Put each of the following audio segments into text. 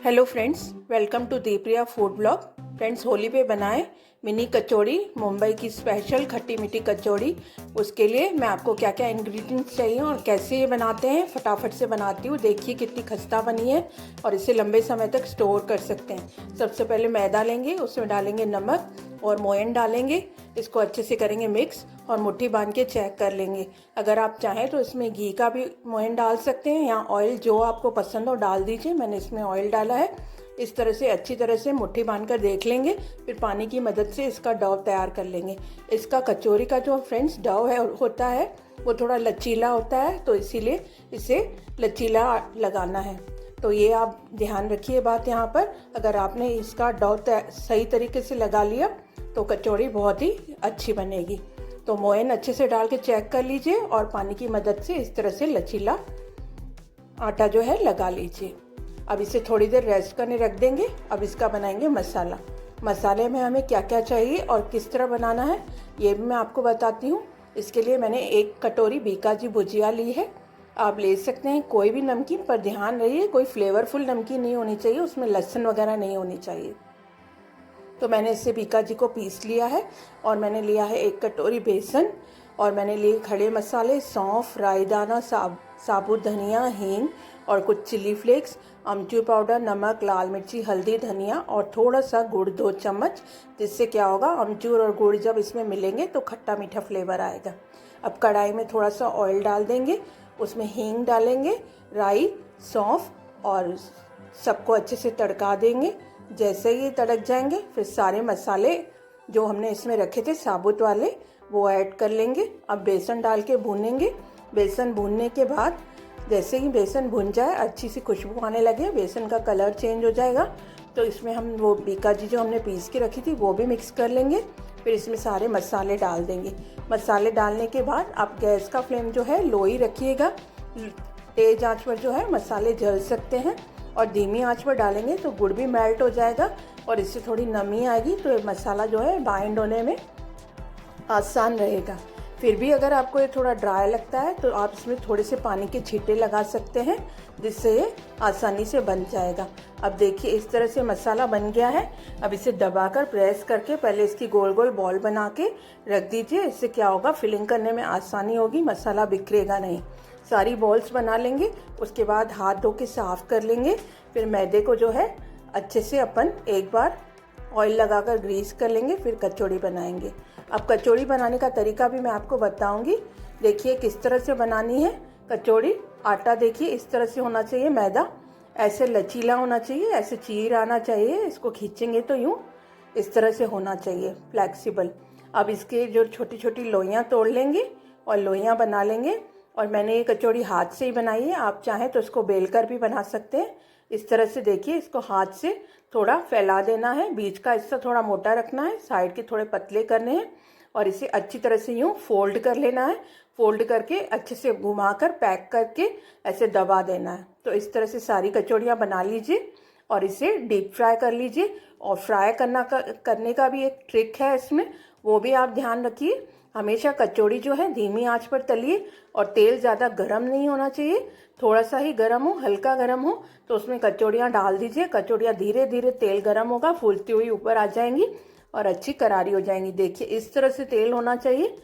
Hello friends, welcome to Deepriya food blog. Friends, Holi पे बनाए mini कचौड़ी, मुंबई की स्पेशल खट्टी मीठी कचौड़ी। उसके लिए मैं आपको क्या क्या इंग्रेडिएंट्स चाहिए और कैसे ये बनाते हैं फटाफट से बनाती हूँ। देखिए कितनी खस्ता बनी है और इसे लंबे समय तक स्टोर कर सकते हैं। सबसे पहले मैदा लेंगे, उसमें डालेंगे नमक और मोयन डालेंगे। इसको अच्छे से करेंगे मिक्स और मुट्ठी बांध के चेक कर लेंगे। अगर आप चाहें तो इसमें घी का भी मोयन डाल सकते हैं या ऑयल, जो आपको पसंद हो डाल दीजिए। मैंने इसमें ऑयल डाला है। इस तरह से अच्छी तरह से मुट्ठी बांध कर देख लेंगे, फिर पानी की मदद से इसका डो तैयार कर लेंगे। इसका कचौरी का जो फ्रेंड्स डो है होता है वो थोड़ा लचीला होता है, तो इसीलिए इसे लचीला लगाना है। तो ये आप ध्यान रखिए बात यहाँ पर। अगर आपने इसका डो सही तरीके से लगा लिया तो कचौड़ी बहुत ही अच्छी बनेगी। तो मोयन अच्छे से डाल के चेक कर लीजिए और पानी की मदद से इस तरह से लचीला आटा जो है लगा लीजिए। अब इसे थोड़ी देर रेस्ट करने रख देंगे। अब इसका बनाएंगे मसाला। मसाले में हमें क्या क्या चाहिए और किस तरह बनाना है ये भी मैं आपको बताती हूँ। इसके लिए मैंने 1 कटोरी बीकाजी भुजिया ली है। आप ले सकते हैं कोई भी नमकीन, पर ध्यान रहिए कोई फ्लेवरफुल नमकीन नहीं होनी चाहिए, उसमें लहसुन वगैरह नहीं होनी चाहिए। तो मैंने इससे बीकाजी को पीस लिया है। और मैंने लिया है 1 कटोरी बेसन, और मैंने लिए खड़े मसाले, सौंफ, राई दाना, साबुत धनिया, हींग और कुछ चिली फ्लेक्स, अमचूर पाउडर, नमक, लाल मिर्ची, हल्दी, धनिया और थोड़ा सा गुड़ 2 चम्मच। जिससे क्या होगा, अमचूर और गुड़ जब इसमें मिलेंगे तो खट्टा मीठा फ्लेवर आएगा। अब कढ़ाई में थोड़ा सा ऑयल डाल देंगे, उसमें हींग डालेंगे, राई, सौंफ और सबको अच्छे से तड़का देंगे। जैसे ही तड़क जाएंगे फिर सारे मसाले जो हमने इसमें रखे थे साबुत वाले वो ऐड कर लेंगे। अब बेसन डाल के भूनेंगे। बेसन भूनने के बाद जैसे ही बेसन भुन जाए, अच्छी सी खुशबू आने लगे, बेसन का कलर चेंज हो जाएगा, तो इसमें हम वो बीकाजी जो हमने पीस के रखी थी वो भी मिक्स कर लेंगे। फिर इसमें सारे मसाले डाल देंगे। मसाले डालने के बाद आप गैस का फ्लेम जो है लो ही रखिएगा। तेज आंच पर जो है मसाले जल सकते हैं, और धीमी आंच पर डालेंगे तो गुड़ भी मेल्ट हो जाएगा और इससे थोड़ी नमी आएगी, तो ये मसाला जो है बाइंड होने में आसान रहेगा। फिर भी अगर आपको ये थोड़ा ड्राई लगता है तो आप इसमें थोड़े से पानी के छींटे लगा सकते हैं, जिससे ये आसानी से बन जाएगा। अब देखिए इस तरह से मसाला बन गया है। अब इसे दबाकर प्रेस करके पहले इसकी गोल गोल बॉल बना के रख दीजिए। इससे क्या होगा, फिलिंग करने में आसानी होगी, मसाला बिखरेगा नहीं। सारी बॉल्स बना लेंगे, उसके बाद हाथ धो के साफ कर लेंगे। फिर मैदे को जो है अच्छे से अपन एक बार ऑयल लगाकर ग्रीस कर लेंगे, फिर कचौड़ी बनाएंगे। अब कचौड़ी बनाने का तरीका भी मैं आपको बताऊंगी। देखिए किस तरह से बनानी है कचौड़ी। आटा देखिए इस तरह से होना चाहिए, मैदा ऐसे लचीला होना चाहिए, ऐसे चीर आना चाहिए। इसको खींचेंगे तो यूँ इस तरह से होना चाहिए, फ्लैक्सिबल। अब इसके जो छोटी छोटी लोइयाँ तोड़ लेंगे और लोइयाँ बना लेंगे। और मैंने ये कचौड़ी हाथ से ही बनाई है, आप चाहें तो इसको बेलकर भी बना सकते हैं। इस तरह से देखिए इसको हाथ से थोड़ा फैला देना है, बीच का हिस्सा थोड़ा मोटा रखना है, साइड के थोड़े पतले करने हैं, और इसे अच्छी तरह से यूँ फोल्ड कर लेना है। फोल्ड करके अच्छे से घुमाकर पैक करके ऐसे दबा देना है। तो इस तरह से सारी कचौड़ियाँ बना लीजिए और इसे डीप फ्राई कर लीजिए। और फ्राई करने का भी एक ट्रिक है इसमें, वो भी आप ध्यान रखिए। हमेशा कचौड़ी जो है धीमी आंच पर तलिए, और तेल ज़्यादा गर्म नहीं होना चाहिए, थोड़ा सा ही गर्म हो, हल्का गर्म हो तो उसमें कचौड़ियाँ डाल दीजिए। कचौड़ियाँ धीरे धीरे तेल गर्म होगा, फूलती हुई ऊपर आ जाएंगी और अच्छी करारी हो जाएंगी। देखिए इस तरह से तेल होना चाहिए,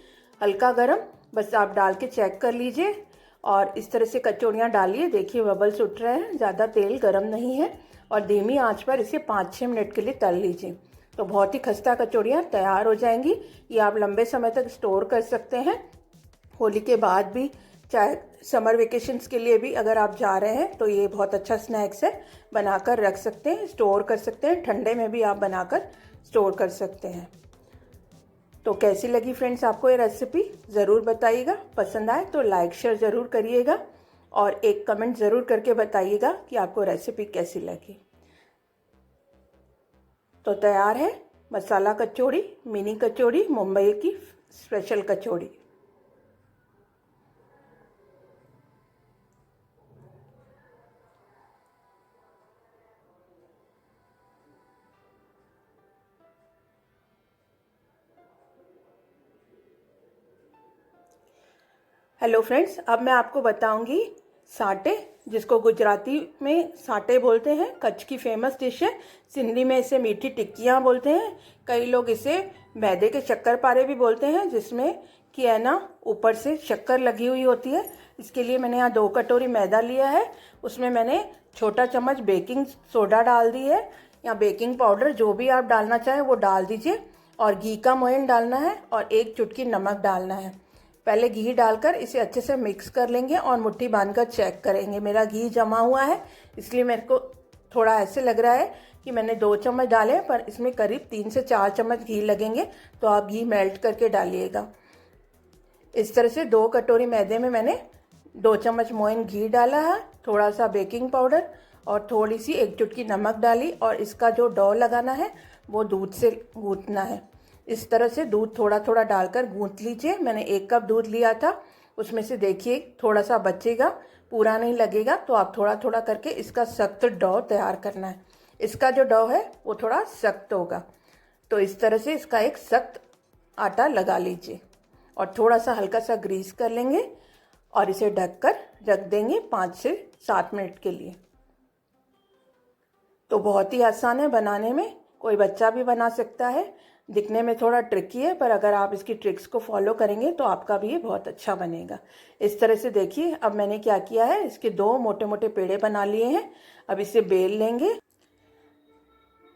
हल्का गर्म। बस आप डाल के चेक कर लीजिए और इस तरह से कचौड़ियाँ डालिए। देखिए बबल्स उठ रहे हैं, ज़्यादा तेल गर्म नहीं है, और धीमी आंच पर इसे 5-6 मिनट के लिए तल लीजिए। तो बहुत ही खस्ता कचौड़ियाँ तैयार हो जाएंगी। ये आप लंबे समय तक स्टोर कर सकते हैं, होली के बाद भी, चाहे समर वेकेशंस के लिए भी अगर आप जा रहे हैं तो ये बहुत अच्छा स्नैक्स है। बनाकर रख सकते हैं, स्टोर कर सकते हैं, ठंडे में भी आप बनाकर स्टोर कर सकते हैं। तो कैसी लगी फ्रेंड्स आपको ये रेसिपी, ज़रूर बताइएगा। पसंद आए तो लाइक शेयर ज़रूर करिएगा और एक कमेंट ज़रूर करके बताइएगा कि आपको रेसिपी कैसी लगी। तो तैयार है मसाला कचौड़ी, मिनी कचौड़ी, मुंबई की स्पेशल कचौड़ी। हेलो फ्रेंड्स, अब मैं आपको बताऊंगी सांटे जिसको गुजराती में साटे बोलते हैं, कच्छ की फेमस डिश है। सिंधी में इसे मीठी टिक्कियाँ बोलते हैं। कई लोग इसे मैदे के शक्करपारे भी बोलते हैं, जिसमें कि है ना ऊपर से शक्कर लगी हुई होती है। इसके लिए मैंने यहाँ 2 कटोरी मैदा लिया है। उसमें मैंने छोटा चम्मच बेकिंग सोडा डाल दी है, या बेकिंग पाउडर, जो भी आप डालना चाहें वो डाल दीजिए। और घी का मोयन डालना है और 1 चुटकी नमक डालना है। पहले घी डालकर इसे अच्छे से मिक्स कर लेंगे और मुट्ठी बांधकर चेक करेंगे। मेरा घी जमा हुआ है, इसलिए मेरे को थोड़ा ऐसे लग रहा है कि मैंने 2 चम्मच डाले, पर इसमें करीब 3 से 4 चम्मच घी लगेंगे, तो आप घी मेल्ट करके डालिएगा। इस तरह से 2 कटोरी मैदे में मैंने 2 चम्मच मोयन घी डाला है, थोड़ा सा बेकिंग पाउडर और थोड़ी सी 1 चुटकी नमक डाली। और इसका जो डो लगाना है वो दूध से गूंथना है। इस तरह से दूध थोड़ा थोड़ा डालकर गूंथ लीजिए। मैंने 1 कप दूध लिया था, उसमें से देखिए थोड़ा सा बचेगा, पूरा नहीं लगेगा, तो आप थोड़ा थोड़ा करके इसका सख्त डो तैयार करना है। इसका जो डो है वो थोड़ा सख्त होगा, तो इस तरह से इसका एक सख्त आटा लगा लीजिए और थोड़ा सा हल्का सा ग्रीस कर लेंगे और इसे ढककर रख देंगे 5 से 7 मिनट के लिए। तो बहुत ही आसान है बनाने में, कोई बच्चा भी बना सकता है। दिखने में थोड़ा ट्रिकी है, पर अगर आप इसकी ट्रिक्स को फॉलो करेंगे तो आपका भी ये बहुत अच्छा बनेगा। इस तरह से देखिए, अब मैंने क्या किया है, इसके 2 मोटे मोटे पेड़े बना लिए हैं। अब इसे बेल लेंगे।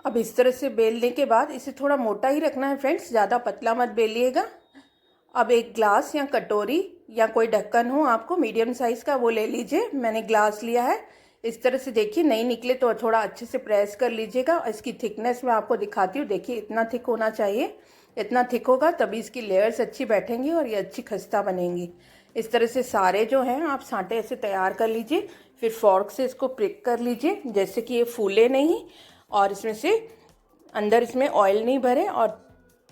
अब इस तरह से बेलने के बाद इसे थोड़ा मोटा ही रखना है फ्रेंड्स, ज़्यादा पतला मत बेलिएगा। अब एक ग्लास या कटोरी या कोई ढक्कन हो आपको मीडियम साइज़ का, वो ले लीजिए। मैंने ग्लास लिया है। इस तरह से देखिए, नहीं निकले तो थोड़ा अच्छे से प्रेस कर लीजिएगा। इसकी थिकनेस मैं आपको दिखाती हूँ। देखिए इतना थिक होना चाहिए, इतना थिक होगा तभी इसकी लेयर्स अच्छी बैठेंगी और ये अच्छी खस्ता बनेंगी। इस तरह से सारे जो हैं आप सांटे ऐसे तैयार कर लीजिए। फिर फॉर्क से इसको प्रिक कर लीजिए, जैसे कि ये फूले नहीं और इसमें से अंदर इसमें ऑयल नहीं भरे और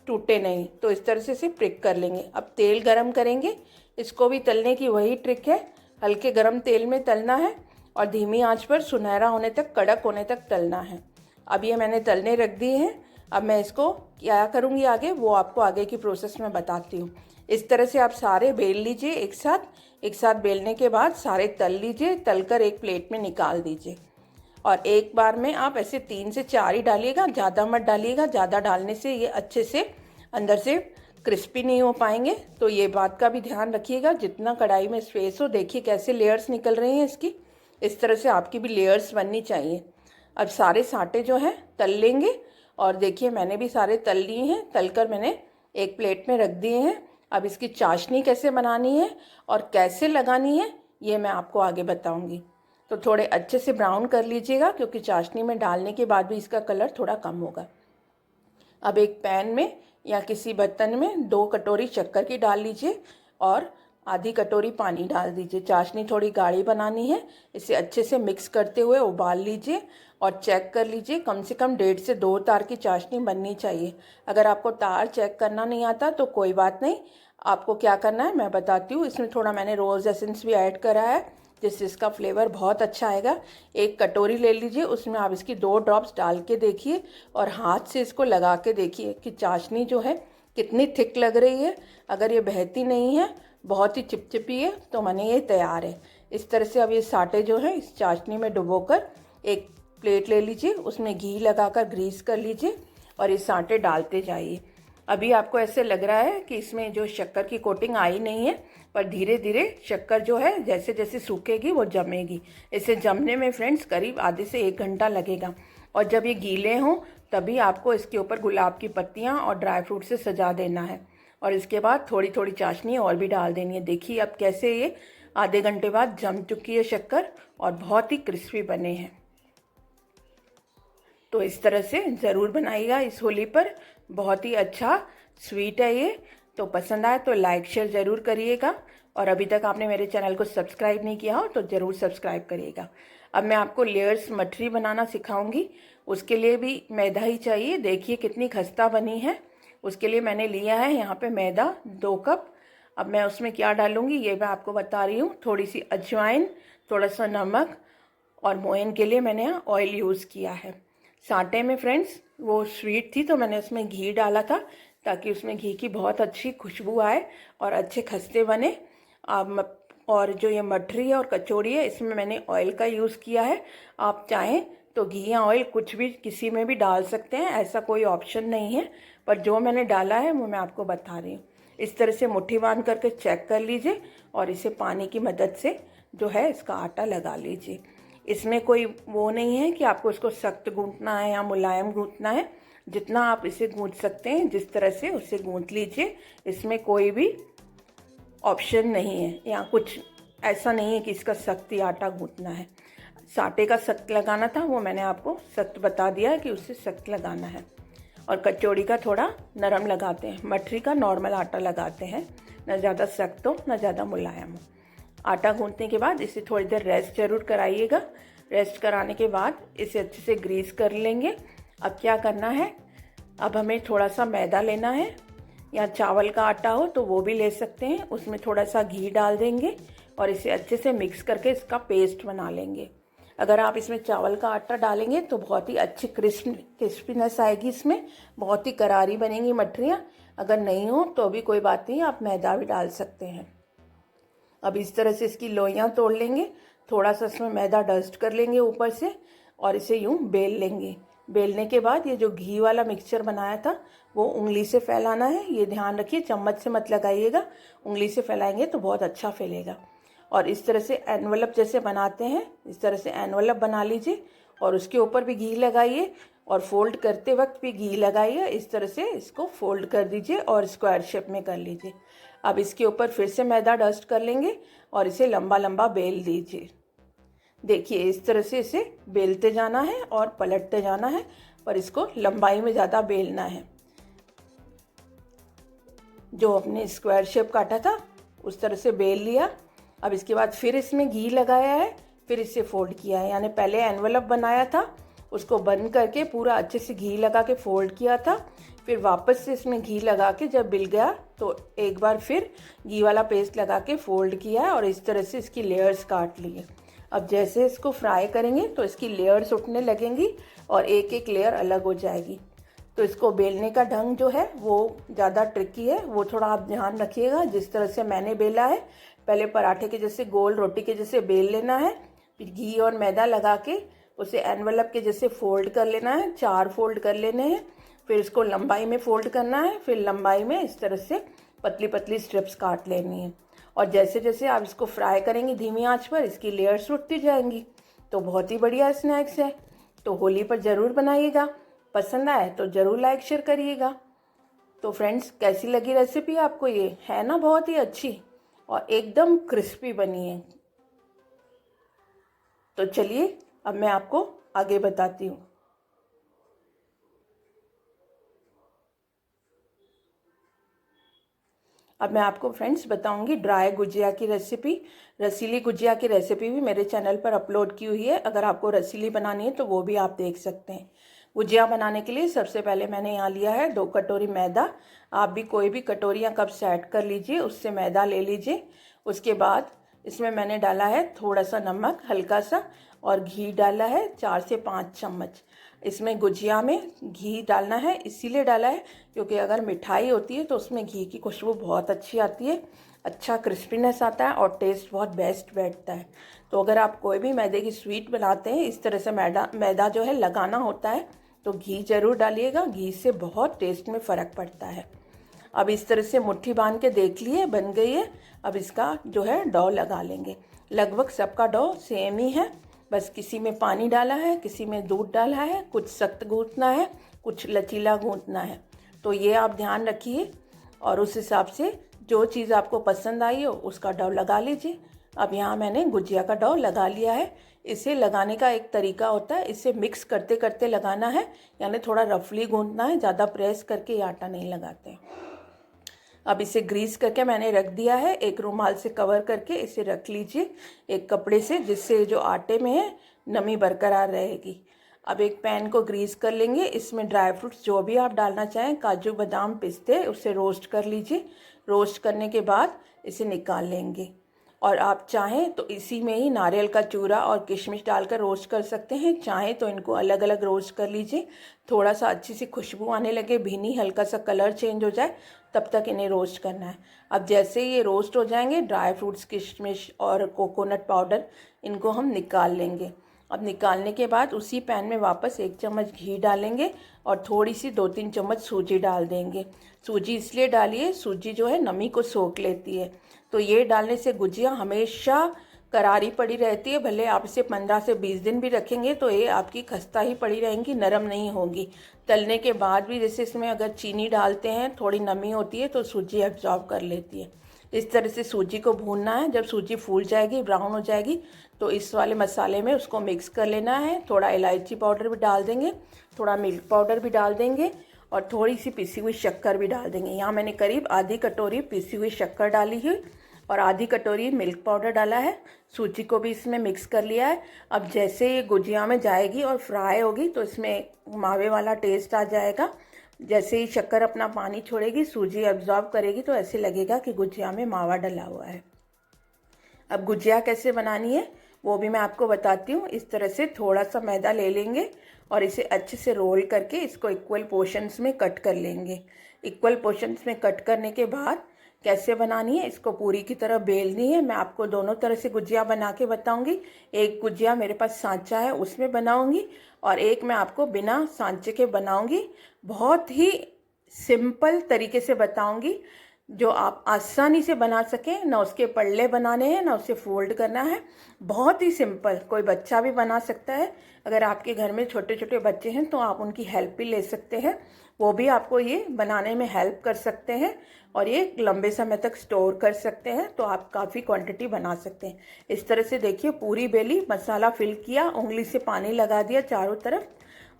टूटे नहीं। तो इस तरह से इसे प्रिक कर लेंगे। अब तेल गरम करेंगे। इसको भी तलने की वही ट्रिक है, हल्के गरम तेल में तलना है और धीमी आंच पर सुनहरा होने तक, कड़क होने तक तलना है। अब ये मैंने तलने रख दिए हैं। अब मैं इसको क्या करूँगी आगे, वो आपको आगे की प्रोसेस में बताती हूँ। इस तरह से आप सारे बेल लीजिए एक साथ बेलने के बाद सारे तल लीजिए। तलकर एक प्लेट में निकाल दीजिए और एक बार में आप ऐसे 3 से 4 ही डालिएगा, ज़्यादा मत डालिएगा। ज़्यादा डालने से ये अच्छे से अंदर से क्रिस्पी नहीं हो पाएंगे, तो ये बात का भी ध्यान रखिएगा। जितना कढ़ाई में स्पेस हो, देखिए कैसे लेयर्स निकल रही हैं इसकी। इस तरह से आपकी भी लेयर्स बननी चाहिए। अब सारे सांटे जो हैं तल लेंगे और देखिए मैंने भी सारे तल लिए हैं। तलकर मैंने एक प्लेट में रख दिए हैं। अब इसकी चाशनी कैसे बनानी है और कैसे लगानी है, ये मैं आपको आगे बताऊँगी। तो थोड़े अच्छे से ब्राउन कर लीजिएगा, क्योंकि चाशनी में डालने के बाद भी इसका कलर थोड़ा कम होगा। अब एक पैन में या किसी बर्तन में 2 कटोरी शक्कर की डाल लीजिए और आधी कटोरी पानी डाल दीजिए। चाशनी थोड़ी गाढ़ी बनानी है। इसे अच्छे से मिक्स करते हुए उबाल लीजिए और चेक कर लीजिए। कम से कम 1.5 से 2 तार की चाशनी बननी चाहिए। अगर आपको तार चेक करना नहीं आता तो कोई बात नहीं, आपको क्या करना है मैं बताती हूँ। इसमें थोड़ा मैंने रोज़ एसेंस भी ऐड करा है, जिससे इसका फ्लेवर बहुत अच्छा आएगा। एक कटोरी ले लीजिए, उसमें आप इसकी 2 ड्रॉप्स डाल के देखिए और हाथ से इसको लगा के देखिए कि चाशनी जो है कितनी थिक लग रही है। अगर ये बहती नहीं है, बहुत ही चिपचिपी है, तो माने ये तैयार है। इस तरह से अब ये सांटे जो है इस चाशनी में डुबोकर एक प्लेट ले लीजिए, उसमें घी लगाकर ग्रीस कर लीजिए और ये सांटे डालते जाइए। अभी आपको ऐसे लग रहा है कि इसमें जो शक्कर की कोटिंग आई नहीं है, पर धीरे धीरे शक्कर जो है जैसे जैसे सूखेगी वो जमेगी। इसे जमने में फ्रेंड्स करीब आधे से 1 घंटा लगेगा। और जब ये गीले हों तभी आपको इसके ऊपर गुलाब की पत्तियाँ और ड्राई फ्रूट से सजा देना है और इसके बाद थोड़ी थोड़ी चाशनी और भी डाल देनी है। देखिए अब कैसे ये आधे घंटे बाद जम चुकी है शक्कर और बहुत ही क्रिस्पी बने हैं। तो इस तरह से ज़रूर बनाइएगा इस होली पर। बहुत ही अच्छा स्वीट है ये। तो पसंद आए तो लाइक शेयर ज़रूर करिएगा और अभी तक आपने मेरे चैनल को सब्सक्राइब नहीं किया हो तो ज़रूर सब्सक्राइब करिएगा। अब मैं आपको लेयर्स मठरी बनाना सिखाऊंगी। उसके लिए भी मैदा ही चाहिए। देखिए कितनी खस्ता बनी है। उसके लिए मैंने लिया है यहाँ पे मैदा 2 कप। अब मैं उसमें क्या डालूँगी ये मैं आपको बता रही हूँ। थोड़ी सी अजवाइन, थोड़ा सा नमक और मोयन के लिए मैंने यहाँ ऑयल यूज़ किया है। सांटे में फ्रेंड्स वो स्वीट थी तो मैंने उसमें घी डाला था, ताकि उसमें घी की बहुत अच्छी खुशबू आए और अच्छे खस्ते बने। अब और जो ये मठरी है और कचौड़ी है इसमें मैंने ऑयल का यूज़ किया है। आप चाहें तो घी या ऑयल कुछ भी किसी में भी डाल सकते हैं, ऐसा कोई ऑप्शन नहीं है, पर जो मैंने डाला है वो मैं आपको बता रही हूँ। इस तरह से मुट्ठी बांध करके चेक कर लीजिए और इसे पानी की मदद से जो है इसका आटा लगा लीजिए। इसमें कोई वो नहीं है कि आपको इसको सख्त गूंथना है या मुलायम गूंथना है, जितना आप इसे गूंथ सकते हैं जिस तरह से उसे गूंथ लीजिए। इसमें कोई भी ऑप्शन नहीं है या कुछ ऐसा नहीं है कि इसका सख्त ही आटा गूंथना है। आटे का सख्त लगाना था वो मैंने आपको सख्त बता दिया है कि उससे सख्त लगाना है, और कचौड़ी का थोड़ा नरम लगाते हैं, मठरी का नॉर्मल आटा लगाते हैं, न ज़्यादा सख्त हो न ज़्यादा मुलायम हो। आटा गूंथने के बाद इसे थोड़ी देर रेस्ट ज़रूर कराइएगा। रेस्ट कराने के बाद इसे अच्छे से ग्रीस कर लेंगे। अब क्या करना है, अब हमें थोड़ा सा मैदा लेना है, या चावल का आटा हो तो वो भी ले सकते हैं। उसमें थोड़ा सा घी डाल देंगे और इसे अच्छे से मिक्स करके इसका पेस्ट बना लेंगे। अगर आप इसमें चावल का आटा डालेंगे तो बहुत ही अच्छी क्रिस्पीनेस आएगी, इसमें बहुत ही करारी बनेंगी मठरियाँ। अगर नहीं हो तो भी कोई बात नहीं, आप मैदा भी डाल सकते हैं। अब इस तरह से इसकी लोइयाँ तोड़ लेंगे, थोड़ा सा इसमें मैदा डस्ट कर लेंगे ऊपर से और इसे यूँ बेल लेंगे। बेलने के बाद ये जो घी वाला मिक्सचर बनाया था वो उंगली से फैलाना है, ये ध्यान रखिए, चम्मच से मत लगाइएगा, उंगली से फैलाएंगे तो बहुत अच्छा फैलेगा। और इस तरह से एनवलप जैसे बनाते हैं, इस तरह से एनवलप बना लीजिए और उसके ऊपर भी घी लगाइए और फोल्ड करते वक्त भी घी लगाइए। इस तरह से इसको फोल्ड कर दीजिए और स्क्वायर शेप में कर लीजिए। अब इसके ऊपर फिर से मैदा डस्ट कर लेंगे और इसे लंबा लंबा बेल दीजिए। देखिए इस तरह से इसे बेलते जाना है और पलटते जाना है, पर इसको लंबाई में ज़्यादा बेलना है। जो अपने स्क्वायर शेप काटा था उस तरह से बेल लिया। अब इसके बाद फिर इसमें घी लगाया है, फिर इसे फोल्ड किया है, यानी पहले एनवलप बनाया था उसको बंद करके पूरा अच्छे से घी लगा के फोल्ड किया था, फिर वापस से इसमें घी लगा के जब बिल गया तो एक बार फिर घी वाला पेस्ट लगा के फोल्ड किया है और इस तरह से इसकी लेयर्स काट लिए। अब जैसे इसको फ्राई करेंगे तो इसकी लेयर्स उठने लगेंगी और एक एक लेयर अलग हो जाएगी। तो इसको बेलने का ढंग जो है वो ज़्यादा ट्रिकी है, वो थोड़ा आप ध्यान रखिएगा। जिस तरह से मैंने बेला है, पहले पराठे के जैसे गोल रोटी के जैसे बेल लेना है, फिर घी और मैदा लगा के उसे एनवलप के जैसे फोल्ड कर लेना है, 4 फोल्ड कर लेने हैं, फिर इसको लंबाई में फोल्ड करना है, फिर लंबाई में इस तरह से पतली पतली स्ट्रिप्स काट लेनी है। और जैसे जैसे आप इसको फ्राई करेंगे धीमी आंच पर इसकी लेयर्स उठती जाएंगी। तो बहुत ही बढ़िया स्नैक्स है, तो होली पर ज़रूर बनाइएगा। पसंद आए तो ज़रूर लाइक शेयर करिएगा। तो फ्रेंड्स कैसी लगी रेसिपी आपको, ये है ना बहुत ही अच्छी और एकदम क्रिस्पी बनी है। तो चलिए अब मैं आपको आगे बताती हूँ। अब मैं आपको फ्रेंड्स बताऊंगी ड्राई गुजिया की रेसिपी। रसीली गुजिया की रेसिपी भी मेरे चैनल पर अपलोड की हुई है, अगर आपको रसीली बनानी है तो वो भी आप देख सकते हैं। गुजिया बनाने के लिए सबसे पहले मैंने यहाँ लिया है 2 कटोरी मैदा। आप भी कोई भी कटोरी या कप सेट कर लीजिए, उससे मैदा ले लीजिए। उसके बाद इसमें मैंने डाला है थोड़ा सा नमक हल्का सा, और घी डाला है 4 से 5 चम्मच। इसमें गुजिया में घी डालना है, इसीलिए डाला है क्योंकि अगर मिठाई होती है तो उसमें घी की खुशबू बहुत अच्छी आती है, अच्छा क्रिस्पीनेस आता है और टेस्ट बहुत बेस्ट बैठता है। तो अगर आप कोई भी मैदे की स्वीट बनाते हैं इस तरह से मैदा जो है लगाना होता है तो घी ज़रूर डालिएगा, घी से बहुत टेस्ट में फ़र्क पड़ता है। अब इस तरह से मुट्ठी बांध के देख लिए बन गई है। अब इसका जो है डो लगा लेंगे। लगभग सबका डो सेम ही है, बस किसी में पानी डाला है, किसी में दूध डाला है, कुछ सख्त गूंथना है, कुछ लचीला गूंथना है। तो ये आप ध्यान रखिए और उस हिसाब से जो चीज़ आपको पसंद आई हो उसका डो लगा लीजिए। अब यहाँ मैंने गुजिया का डो लगा लिया है। इसे लगाने का एक तरीका होता है, इसे मिक्स करते करते लगाना है, यानी थोड़ा रफली गूंथना है, ज़्यादा प्रेस करके आटा नहीं लगाते। अब इसे ग्रीस करके मैंने रख दिया है, एक रुमाल से कवर करके इसे रख लीजिए एक कपड़े से, जिससे जो आटे में है नमी बरकरार रहेगी। अब एक पैन को ग्रीस कर लेंगे, इसमें ड्राई फ्रूट्स जो भी आप डालना चाहें, काजू बादाम पिस्ते, उसे रोस्ट कर लीजिए। रोस्ट करने के बाद इसे निकाल लेंगे और आप चाहें तो इसी में ही नारियल का चूरा और किशमिश डालकर रोस्ट कर सकते हैं। चाहें तो इनको अलग अलग रोस्ट कर लीजिए, थोड़ा सा अच्छी सी खुशबू आने लगे, भीनी हल्का सा कलर चेंज हो जाए तब तक इन्हें रोस्ट करना है। अब जैसे ये रोस्ट हो जाएंगे, ड्राई फ्रूट्स, किशमिश और कोकोनट पाउडर, इनको हम निकाल लेंगे। अब निकालने के बाद उसी पैन में वापस 1 चम्मच घी डालेंगे और थोड़ी सी 2-3 चम्मच सूजी डाल देंगे। सूजी इसलिए डालिए, सूजी जो है नमी को सोख लेती है। तो ये डालने से गुजिया हमेशा करारी पड़ी रहती है, भले आप इसे 15 से 20 दिन भी रखेंगे तो ये आपकी खस्ता ही पड़ी रहेंगी, नरम नहीं होगी। तलने के बाद भी जैसे इसमें अगर चीनी डालते हैं, थोड़ी नमी होती है तो सूजी एब्जॉर्ब कर लेती है। इस तरह से सूजी को भूनना है। जब सूजी फूल जाएगी, ब्राउन हो जाएगी, तो इस वाले मसाले में उसको मिक्स कर लेना है। थोड़ा इलायची पाउडर भी डाल देंगे, थोड़ा मिल्क पाउडर भी डाल देंगे और थोड़ी सी पिसी हुई शक्कर भी डाल देंगे। यहाँ मैंने करीब आधी कटोरी पिसी हुई शक्कर डाली है और आधी कटोरी मिल्क पाउडर डाला है। सूजी को भी इसमें मिक्स कर लिया है। अब जैसे ये गुजिया में जाएगी और फ्राई होगी तो इसमें मावे वाला टेस्ट आ जाएगा। जैसे ही शक्कर अपना पानी छोड़ेगी, सूजी एब्जॉर्ब करेगी, तो ऐसे लगेगा कि गुजिया में मावा डला हुआ है। अब गुजिया कैसे बनानी है वो भी मैं आपको बताती हूँ। इस तरह से थोड़ा सा मैदा ले लेंगे और इसे अच्छे से रोल करके इसको इक्वल पोर्शंस में कट कर लेंगे। इक्वल पोर्शंस में कट करने के बाद कैसे बनानी है, इसको पूरी की तरह बेलनी है। मैं आपको दोनों तरह से गुजिया बना के बताऊंगी। एक गुजिया मेरे पास सांचा है उसमें बनाऊंगी और एक मैं आपको बिना सांचे के बनाऊंगी। बहुत ही सिंपल तरीके से बताऊंगी जो आप आसानी से बना सकें। ना उसके पल्ले बनाने हैं, ना उसे फोल्ड करना है। बहुत ही सिंपल, कोई बच्चा भी बना सकता है। अगर आपके घर में छोटे छोटे बच्चे हैं तो आप उनकी हेल्प भी ले सकते हैं, वो भी आपको ये बनाने में हेल्प कर सकते हैं और ये लंबे समय तक स्टोर कर सकते हैं। तो आप काफ़ी क्वांटिटी बना सकते हैं। इस तरह से देखिए, पूरी बेली, मसाला फिल किया, उंगली से पानी लगा दिया चारों तरफ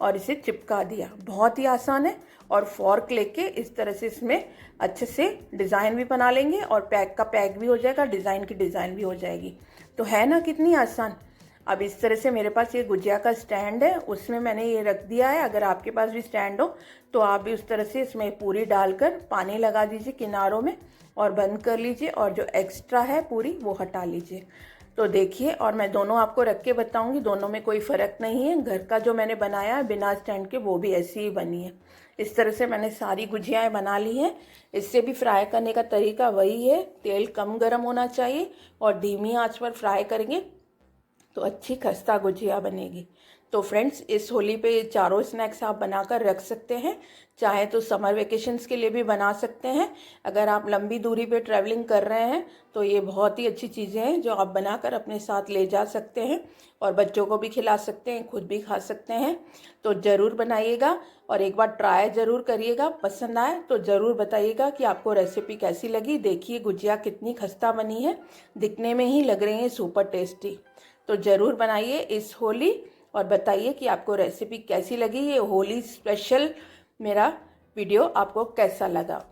और इसे चिपका दिया। बहुत ही आसान है। और फॉर्क लेके इस तरह से इसमें अच्छे से डिज़ाइन भी बना लेंगे और पैक का पैक भी हो जाएगा, डिज़ाइन की डिज़ाइन भी हो जाएगी। तो है ना कितनी आसान। अब इस तरह से मेरे पास ये गुजिया का स्टैंड है, उसमें मैंने ये रख दिया है। अगर आपके पास भी स्टैंड हो तो आप भी उस तरह से इसमें पूरी डालकर पानी लगा दीजिए किनारों में और बंद कर लीजिए और जो एक्स्ट्रा है पूरी वो हटा लीजिए। तो देखिए, और मैं दोनों आपको रख के बताऊंगी, दोनों में कोई फ़र्क नहीं है। घर का जो मैंने बनाया है बिना स्टैंड के, वो भी ऐसी ही बनी है। इस तरह से मैंने सारी गुजियाएँ बना ली हैं। इससे भी फ्राई करने का तरीका वही है, तेल कम गर्म होना चाहिए और धीमी आंच पर फ्राई करेंगे तो अच्छी खस्ता गुजिया बनेगी। तो फ्रेंड्स, इस होली पे चारों स्नैक्स आप बनाकर रख सकते हैं। चाहे तो समर वेकेशंस के लिए भी बना सकते हैं। अगर आप लंबी दूरी पे ट्रैवलिंग कर रहे हैं तो ये बहुत ही अच्छी चीज़ें हैं जो आप बनाकर अपने साथ ले जा सकते हैं और बच्चों को भी खिला सकते हैं, खुद भी खा सकते हैं। तो ज़रूर बनाइएगा और एक बार ट्राई ज़रूर करिएगा। पसंद आए तो ज़रूर बताइएगा कि आपको रेसिपी कैसी लगी। देखिए गुजिया कितनी खस्ता बनी है, दिखने में ही लग रही है सुपर टेस्टी। तो ज़रूर बनाइए इस होली और बताइए कि आपको रेसिपी कैसी लगी। ये होली स्पेशल मेरा वीडियो आपको कैसा लगा।